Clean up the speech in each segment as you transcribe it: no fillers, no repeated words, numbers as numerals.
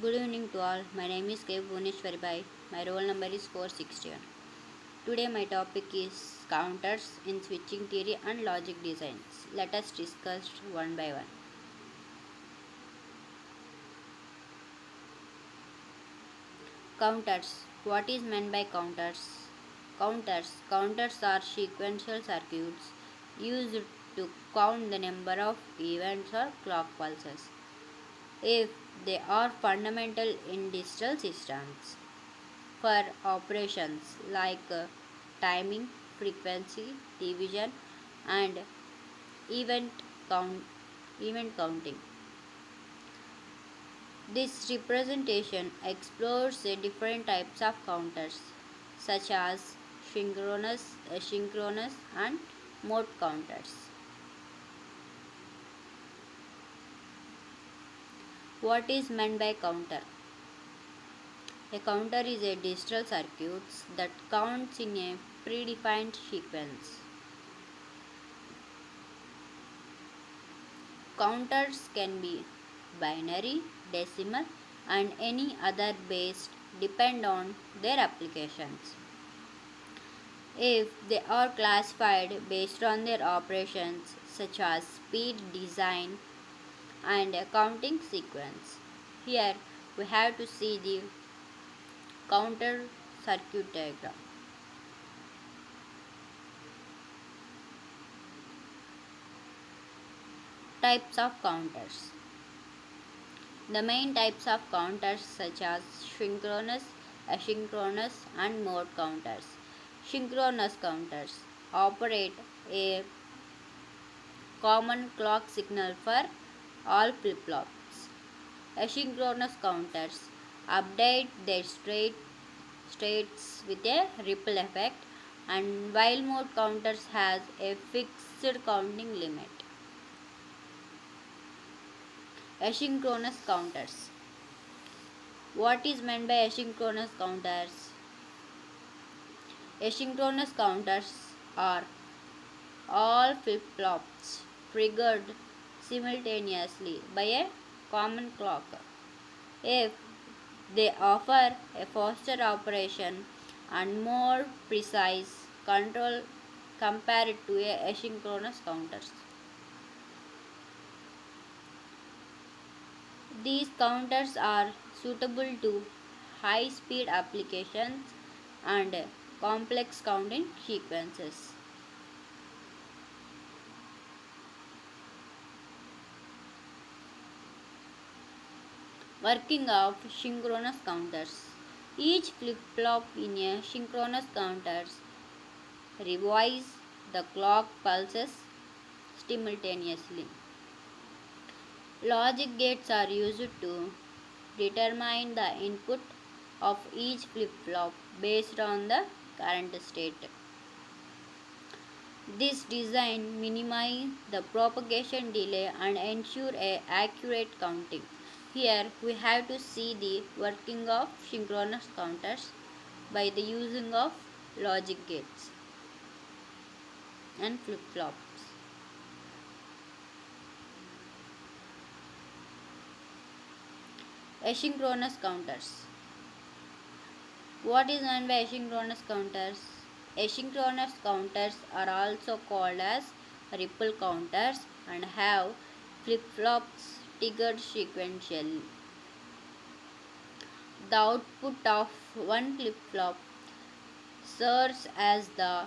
Good evening to all. My name is K. Bhuneshwari Bai. My roll number is 461. Today my topic is counters in switching theory and logic designs. Let us discuss one by one. Counters. What is meant by counters? Counters are sequential circuits used to count the number of events or clock pulses if they are fundamental in digital systems. For operations like timing, frequency, division, and event count, event counting. This representation explores the different types of counters, such as synchronous, asynchronous, and mode counters. What is meant by counter? A counter is a digital circuit that counts in a predefined sequence. Counters can be binary, decimal, and any other based depend on their applications. If they are classified based on their operations such as speed, design, and a counting sequence. Here we have to see the counter circuit diagram. Types of counters. The main types of counters such as synchronous, asynchronous, and mode counters. Synchronous counters operate a common clock signal for all flip-flops. Asynchronous counters update their states with a ripple effect, and while mode counters has a fixed counting limit. Asynchronous counters. What is meant by asynchronous counters? Asynchronous counters are all flip-flops triggered simultaneously by a common clock. If they offer a faster operation and more precise control compared to a asynchronous counters. These counters are suitable to high speed applications and complex counting sequences. Working of synchronous counters. Each flip-flop in a synchronous counters revise the clock pulses simultaneously. Logic gates are used to determine the input of each flip-flop based on the current state. This design minimizes the propagation delay and ensure a accurate counting. Here we have to see the working of synchronous counters by the using of logic gates and flip-flops. Asynchronous counters. What is meant by asynchronous counters? Asynchronous counters are also called as ripple counters and have flip-flops triggered sequentially. The output of one flip-flop serves as the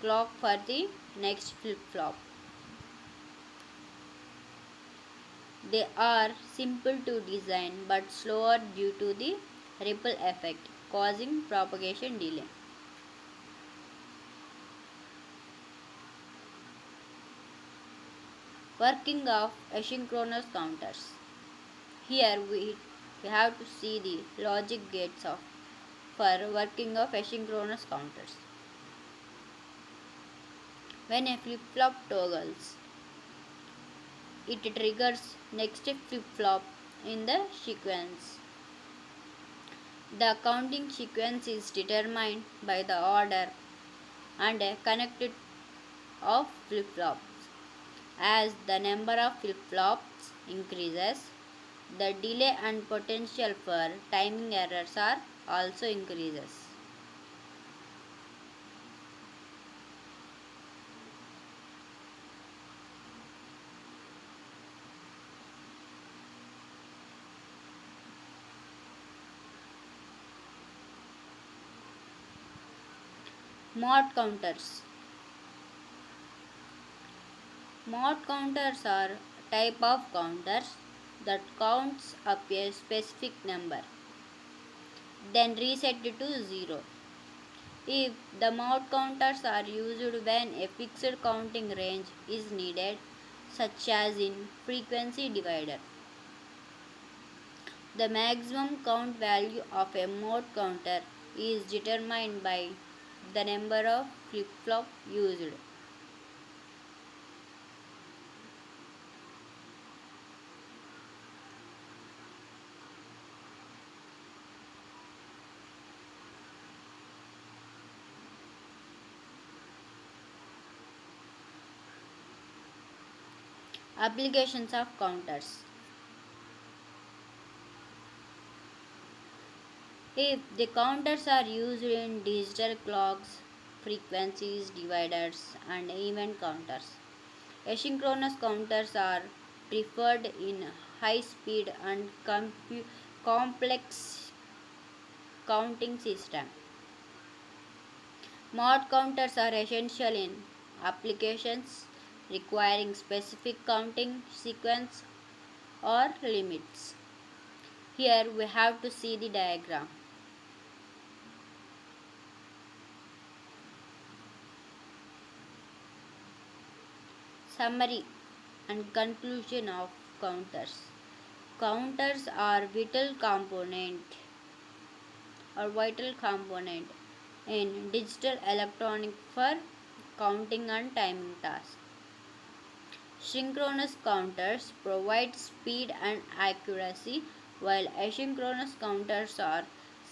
clock for the next flip-flop. They are simple to design but slower due to the ripple effect causing propagation delay. Working of asynchronous counters. Here we have to see the logic gates of for working of asynchronous counters. When a flip-flop toggles, it triggers next flip-flop in the sequence. The counting sequence is determined by the order and connected of flip-flops. As the number of flip-flops increases, The delay and potential for timing errors are also increases. Mod counters. Mod counters are type of counters that counts up a specific number, then reset it to 0. If the mod counters are used when a fixed counting range is needed, such as in frequency divider, the maximum count value of a mod counter is determined by the number of flip-flop used. Applications of counters. If the counters are used in digital clocks, frequencies dividers, and event counters, asynchronous counters are preferred in high speed and complex counting system. Mod counters are essential in applications requiring specific counting sequence or limits. Here we have to see the diagram. Summary and conclusion of counters. Counters are vital component in digital electronic for counting and timing tasks. Synchronous counters provide speed and accuracy, while asynchronous counters are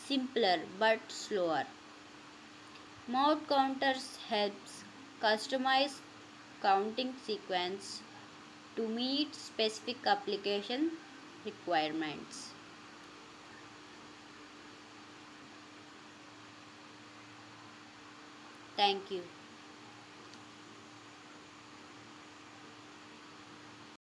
simpler but slower. Mode counters helps customize counting sequence to meet specific application requirements. Thank you.